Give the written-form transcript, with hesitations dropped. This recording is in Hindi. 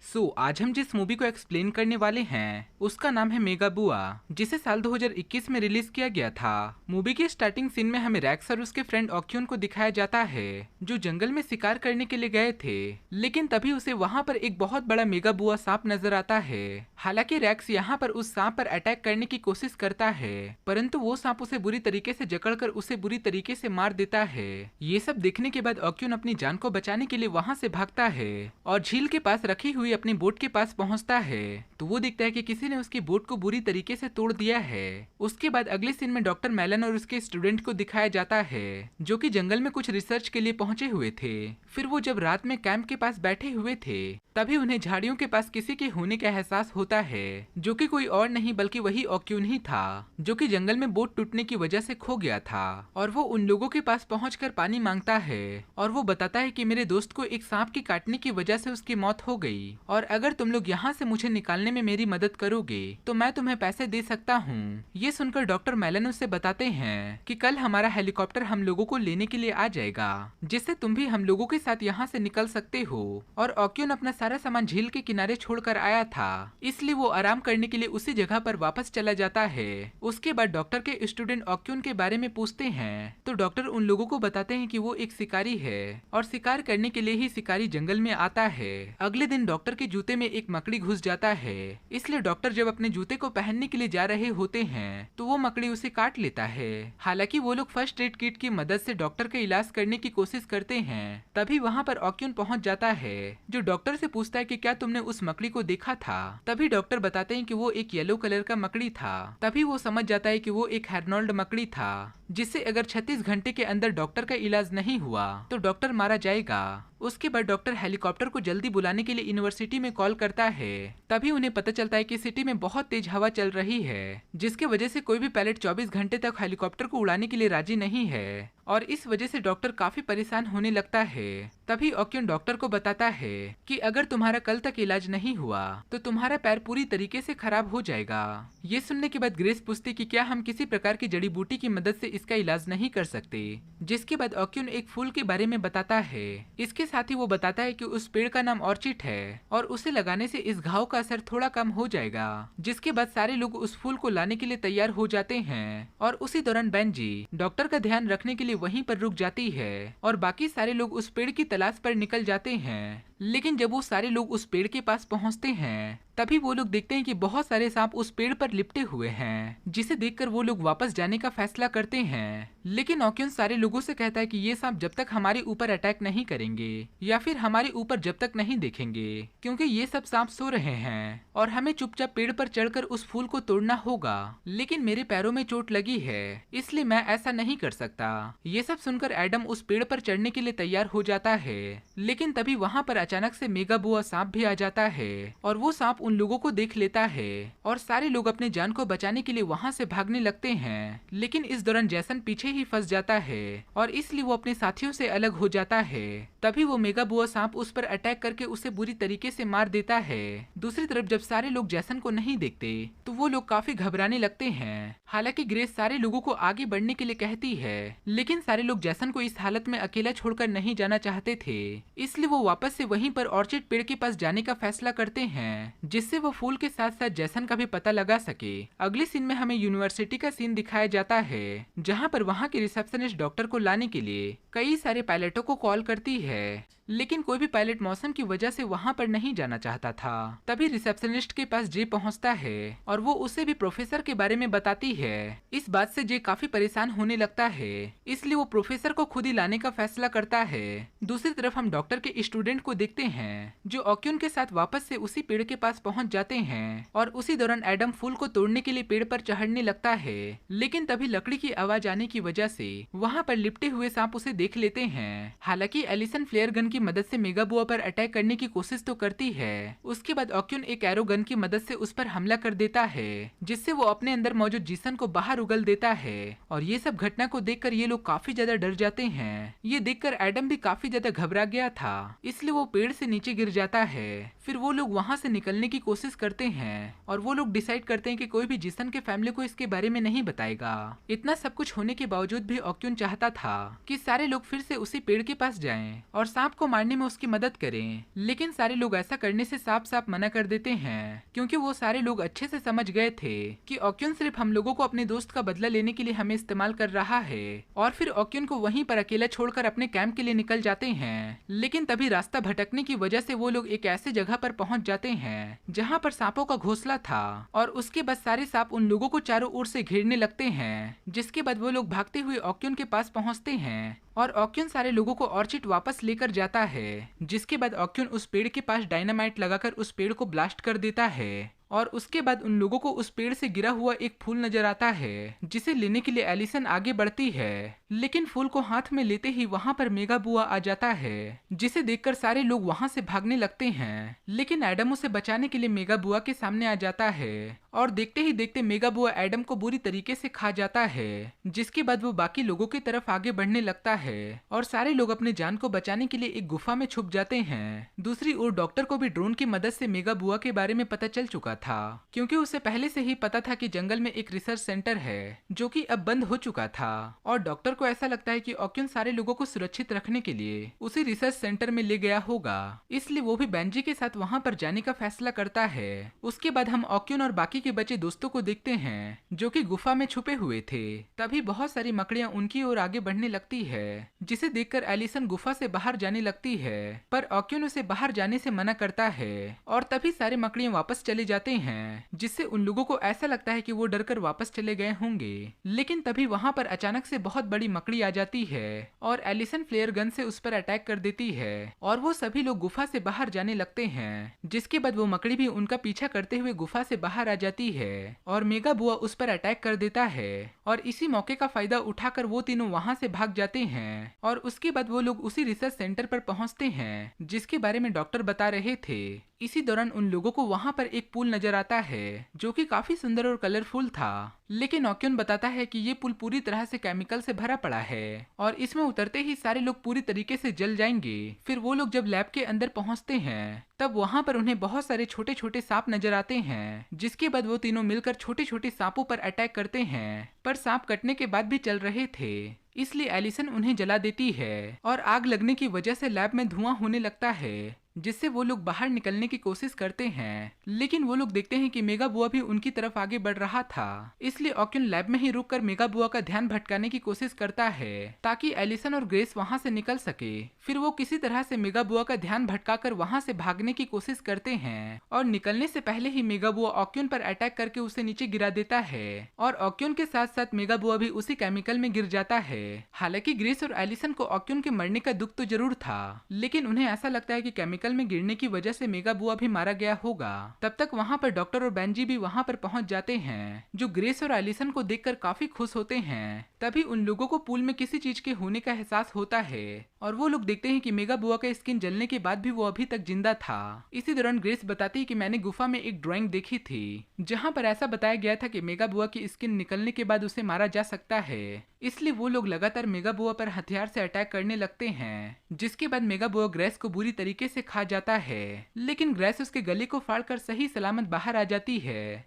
आज हम जिस मूवी को एक्सप्लेन करने वाले हैं उसका नाम है मेगाबुआ, जिसे साल 2021 में रिलीज किया गया था। मूवी की स्टार्टिंग सीन में हमें रैक्स और उसके फ्रेंड ऑक्यून को दिखाया जाता है, जो जंगल में शिकार करने के लिए गए थे। लेकिन तभी उसे वहां पर एक बहुत बड़ा मेगाबुआ सांप नजर आता है। हालांकि रैक्स यहाँ पर उस सांप पर अटैक करने की कोशिश करता है, परंतु वो सांप उसे बुरी तरीके से जकड़कर उसे बुरी तरीके से मार देता है। ये सब देखने के बाद ऑक्यून अपनी जान को बचाने के लिए वहां से भागता है और झील के पास रखी हुई अपनी बोट के पास पहुंचता है, तो वो दिखता है कि किसी ने उसकी बोट को बुरी तरीके से तोड़ दिया है। उसके बाद अगले सीन में डॉक्टर मेलन और उसके स्टूडेंट को दिखाया जाता है, जो कि जंगल में कुछ रिसर्च के लिए पहुंचे हुए थे। फिर वो जब रात में कैंप के पास बैठे हुए थे, तभी उन्हें झाड़ियों के पास किसी के होने का एहसास होता है, जो कि कोई और नहीं बल्कि वही ऑक्यून ही था, जो कि जंगल में बोट टूटने की वजह से खो गया था। और वो उन लोगों के पास पहुंचकर पानी मांगता है और वो बताता है कि मेरे दोस्त को एक सांप के काटने की वजह से उसकी मौत हो गई, और अगर तुम लोग यहाँ से मुझे निकालने में मेरी मदद करोगे तो मैं तुम्हें पैसे दे सकता हूँ। ये सुनकर डॉक्टर मेलन उससे बताते हैं कि कल हमारा हेलीकॉप्टर हम लोगों को लेने के लिए आ जाएगा, जिससे तुम भी हम लोगों के साथ यहाँ से निकल सकते हो। और ऑक्यून अपना सारा सामान झील के किनारे छोड़कर आया था, इसलिए वो आराम करने के लिए उसी जगह पर वापस चला जाता है। उसके बाद डॉक्टर के स्टूडेंट ऑक्यून के बारे में पूछते हैं, तो डॉक्टर उन लोगों को बताते हैं कि वो एक शिकारी है और शिकार करने के लिए ही शिकारी जंगल में आता है। अगले दिन डॉक्टर के जूते में एक मकड़ी घुस जाता है, इसलिए डॉक्टर जब अपने जूते को पहनने के लिए जा रहे होते हैं तो वो मकड़ी उसे काट लेता है। हालांकि वो लोग फर्स्ट एड किट की मदद से डॉक्टर का इलाज करने की कोशिश करते हैं। तभी वहाँ पर ऑक्यून पहुँच जाता है, जो डॉक्टर से पूछता है कि क्या तुमने उस मकड़ी को देखा था। तभी डॉक्टर बताते हैं कि वो एक येलो कलर का मकड़ी था। तभी वो समझ जाता है कि वो एक हेर्नोल्ड मकड़ी था, जिससे अगर 36 घंटे के अंदर डॉक्टर का इलाज नहीं हुआ तो डॉक्टर मारा जाएगा। उसके बाद डॉक्टर हेलीकॉप्टर को जल्दी बुलाने के लिए यूनिवर्सिटी में कॉल करता है। तभी उन्हें पता चलता है कि सिटी में बहुत तेज हवा चल रही है, जिसकी वजह से कोई भी पायलट 24 घंटे तक हेलीकॉप्टर को उड़ाने के लिए राजी नहीं है, और इस वजह से डॉक्टर काफी परेशान होने लगता है। तभी ऑक्यून डॉक्टर को बताता है कि अगर तुम्हारा कल तक इलाज नहीं हुआ तो तुम्हारा पैर पूरी तरीके से खराब हो जाएगा। ये सुनने के बाद ग्रेस पूछती कि क्या हम किसी प्रकार की जड़ी बूटी की मदद से इसका इलाज नहीं कर सकते। जिसके बाद ऑक्यून एक फूल के बारे में बताता है। इसके साथ ही वो बताता है कि उस पेड़ का नाम ऑर्चिड है और उसे लगाने से इस घाव का असर थोड़ा कम हो जाएगा। जिसके बाद सारे लोग उस फूल को लाने के लिए तैयार हो जाते हैं, और उसी दौरान बेंजी डॉक्टर का ध्यान रखने के लिए वहीं पर रुक जाती है और बाकी सारे लोग उस पेड़ की तलाश पर निकल जाते हैं। लेकिन जब वो सारे लोग उस पेड़ के पास पहुंचते हैं, तभी वो लोग देखते हैं कि बहुत सारे सांप उस पेड़ पर लिपटे हुए हैं, जिसे देखकर वो लोग वापस जाने का फैसला करते हैं। लेकिन ऑक्यून सारे लोगों से कहता है कि ये सांप जब तक हमारे ऊपर अटैक नहीं करेंगे या फिर हमारे ऊपर जब तक नहीं देखेंगे, क्योंकि ये सब सांप सो रहे हैं और हमें चुपचाप पेड़ पर चढ़कर उस फूल को तोड़ना होगा। लेकिन मेरे पैरों में चोट लगी है, इसलिए मैं ऐसा नहीं कर सकता। ये सब सुनकर एडम उस पेड़ पर चढ़ने के लिए तैयार हो जाता है, लेकिन तभी वहाँ पर अचानक से मेगाबुआ सांप भी आ जाता है और वो सांप उन लोगों को देख लेता है और सारे लोग अपनी जान को बचाने के लिए वहाँ से भागने लगते हैं। लेकिन इस दौरान जैसन पीछे ही फंस जाता है और इसलिए वो अपने साथियों से अलग हो जाता है। तभी वो मेगाबुआ सांप उस पर अटैक करके उसे बुरी तरीके से मार देता है। दूसरी तरफ जब सारे लोग जैसन को नहीं देखते तो वो लोग काफी घबराने लगते हैं। हालांकि ग्रेस सारे लोगों को आगे बढ़ने के लिए कहती है, लेकिन सारे लोग जैसन को इस हालत में अकेला छोड़कर नहीं जाना चाहते थे, इसलिए वो वापस से वहीं पर ऑर्चिड पेड़ के पास जाने का फैसला करते हैं, जिससे वो फूल के साथ साथ जैसन का भी पता लगा सके। अगले सीन में हमें यूनिवर्सिटी का सीन दिखाया जाता है, जहाँ पर वहाँ की रिसेप्शनिस्ट डॉक्टर को लाने के लिए कई सारे पायलटों को कॉल करती है, लेकिन कोई भी पायलट मौसम की वजह से वहाँ पर नहीं जाना चाहता था। तभी रिसेप्शनिस्ट के पास जे पहुँचता है और वो उसे भी प्रोफेसर के बारे में बताती है। इस बात से जे काफी परेशान होने लगता है, इसलिए वो प्रोफेसर को खुद ही लाने का फैसला करता है। दूसरी तरफ हम डॉक्टर के स्टूडेंट को देखते हैं, जो ऑक्यून के साथ वापस से उसी पेड़ के पास पहुंच जाते हैं और उसी दौरान एडम फूल को तोड़ने के लिए पेड़ पर चढ़ने लगता है। लेकिन तभी लकड़ी की आवाज आने की वजह से वहाँ पर लिपटे हुए सांप उसे देख लेते हैं। हालांकि एलिसन फ्लेयर गन की मदद से मेगाबुआ पर अटैक करने की कोशिश तो करती है। उसके बाद ऑक्यून एक एरो गन की मदद से उस पर हमला कर देता है, जिससे वो अपने अंदर मौजूद जिसन को बाहर उगल देता है। और ये सब घटना को देखकर ये लोग काफी ज्यादा डर जाते हैं। ये देखकर एडम भी काफी ज्यादा घबरा गया था, इसलिए वो पेड़ से नीचे गिर जाता है। फिर वो लोग वहाँ से निकलने की कोशिश करते हैं और वो लोग डिसाइड करते हैं कि कोई भी जिसन के फैमिली को इसके बारे में नहीं बताएगा। इतना सब कुछ होने के बावजूद भी ऑक्यून चाहता था कि सारे लोग फिर से उसी पेड़ के पास जाएं और सांप को को मारने में उसकी मदद करें, लेकिन सारे लोग ऐसा करने से साफ साफ मना कर देते हैं, क्योंकि वो सारे लोग अच्छे से समझ गए थे कि ओक्यून सिर्फ हम लोगों को अपने दोस्त का बदला लेने के लिए हमें इस्तेमाल कर रहा है। और फिर ओक्यून को वहीं पर अकेला छोड़कर अपने कैंप के लिए निकल जाते हैं। लेकिन तभी रास्ता भटकने की वजह से वो लोग एक ऐसी जगह पर पहुंच जाते हैं जहां पर सांपों का घोंसला था, और उसके बाद सारे सांप उन लोगों को चारों ओर से घेरने लगते हैं। जिसके बाद वो लोग भागते हुए ओक्यून के पास पहुंचते हैं और ओक्यून सारे लोगों को ऑर्चिड वापस लेकर जाता है। जिसके बाद ओक्यून उस पेड़ के पास डायनामाइट लगाकर उस पेड़ को ब्लास्ट कर देता है, और उसके बाद उन लोगों को उस पेड़ से गिरा हुआ एक फूल नजर आता है, जिसे लेने के लिए एलिसन आगे बढ़ती है। लेकिन फूल को हाथ में लेते ही वहां पर मेगा बुआ आ जाता है, जिसे देखकर सारे लोग वहां से भागने लगते हैं। लेकिन एडम उसे बचाने के लिए मेगा बुआ के सामने आ जाता है, और देखते ही देखते मेगा बुआ एडम को बुरी तरीके से खा जाता है। जिसके बाद वो बाकी लोगों की तरफ आगे बढ़ने लगता है, और सारे लोग अपने जान को बचाने के लिए एक गुफा में छुप जाते हैं। दूसरी ओर डॉक्टर को भी ड्रोन की मदद से मेगा बुआ के बारे में पता चल चुका था, क्योंकि उसे पहले से ही पता था कि जंगल में एक रिसर्च सेंटर है जो कि अब बंद हो चुका था। और डॉक्टर को ऐसा लगता है कि ओक्यून सारे लोगों को सुरक्षित रखने के लिए उसी रिसर्च सेंटर में ले गया होगा, इसलिए वो भी बेंजी के साथ वहां पर जाने का फैसला करता है। उसके बाद हम ओक्यून और बाकी के बचे दोस्तों को देखते हैं जो कि गुफा में छुपे हुए थे। तभी बहुत सारी मकड़ियां उनकी ओर आगे बढ़ने लगती है, जिसे देखकर एलिसन गुफा से बाहर जाने लगती है, पर ओक्यून उसे बाहर जाने से मना करता है। और तभी सारे मकड़ियां वापस चले जाते हैं, जिससे उन लोगों को ऐसा लगता है कि वो डरकर वापस चले गए होंगे। लेकिन तभी वहां पर अचानक से बहुत बड़ी मकड़ी आ जाती है और एलिसन फ्लेयर गन से उस पर अटैक कर देती है, और वो सभी लोग गुफा से बाहर जाने लगते हैं। जिसके बाद वो मकड़ी भी उनका पीछा करते हुए गुफा से बाहर आ जाती है और मेगा बुआ उस पर अटैक कर देता है, और इसी मौके का फायदा उठाकर वो तीनों वहां से भाग जाते हैं। और उसके बाद वो लोग उसी रिसर्च सेंटर पर पहुंचते हैं जिसके बारे में डॉक्टर बता रहे थे। इसी दौरान उन लोगों को वहां पर एक पुल नजर आता है जो कि काफी सुंदर और कलरफुल था। लेकिन ओक्यून बताता है कि ये पुल पूरी तरह से केमिकल से भरा पड़ा है और इसमें उतरते ही सारे लोग पूरी तरीके से जल जाएंगे। फिर वो लोग जब लैब के अंदर पहुंचते हैं तब वहां पर उन्हें बहुत सारे छोटे छोटे सांप नजर आते हैं। जिसके बाद वो तीनों मिलकर छोटे छोटे सांपों पर अटैक करते हैं, पर सांप कटने के बाद भी चल रहे थे, इसलिए एलिसन उन्हें जला देती है और आग लगने की वजह से लैब में धुआं होने लगता है, जिससे वो लोग बाहर निकलने की कोशिश करते हैं। लेकिन वो लोग देखते हैं कि मेगा बुआ भी उनकी तरफ आगे बढ़ रहा था, इसलिए ओक्यून लैब में ही रुककर मेगा बुआ का ध्यान भटकाने की कोशिश करता है ताकि एलिसन और ग्रेस वहां से निकल सके। फिर वो किसी तरह से मेगा बुआ का ध्यान भटकाकर वहां से भागने की कोशिश करते हैं, और निकलने से पहले ही मेगा बुआ ओक्यून पर अटैक करके उसे नीचे गिरा देता है, और ओक्यून के साथ साथ मेगा बुआ भी उसी केमिकल में गिर जाता है। हालांकि ग्रेस और एलिसन को ओक्यून के मरने का दुख तो जरूर था, लेकिन उन्हें ऐसा लगता है कि केमिकल में गिरने की वजह से मेगा बुआ भी मारा गया होगा। तब तक वहां पर डॉक्टर और बेंजी भी वहां पर पहुंच जाते हैं, जो ग्रेस और एलिसन को देखकर काफी खुश होते हैं। तभी उन लोगों को पूल में किसी चीज के होने का एहसास होता है, और वो लोग देखते हैं कि मेगा बुआ का स्किन जलने के बाद भी वो अभी तक जिंदा था। इसी दौरान ग्रेस बताती है कि मैंने गुफा में एक ड्राइंग देखी थी जहां पर ऐसा बताया गया था कि मेगा बुआ की स्किन निकलने के बाद उसे मारा जा सकता है, इसलिए वो लोग लगातार मेगा बुआ पर हथियार से अटैक करने लगते हैं। जिसके बाद मेगा बुआ ग्रेस को बुरी तरीके से खा जाता है, लेकिन ग्रेस उसके गले को फाड़कर सही सलामत बाहर आ जाती है।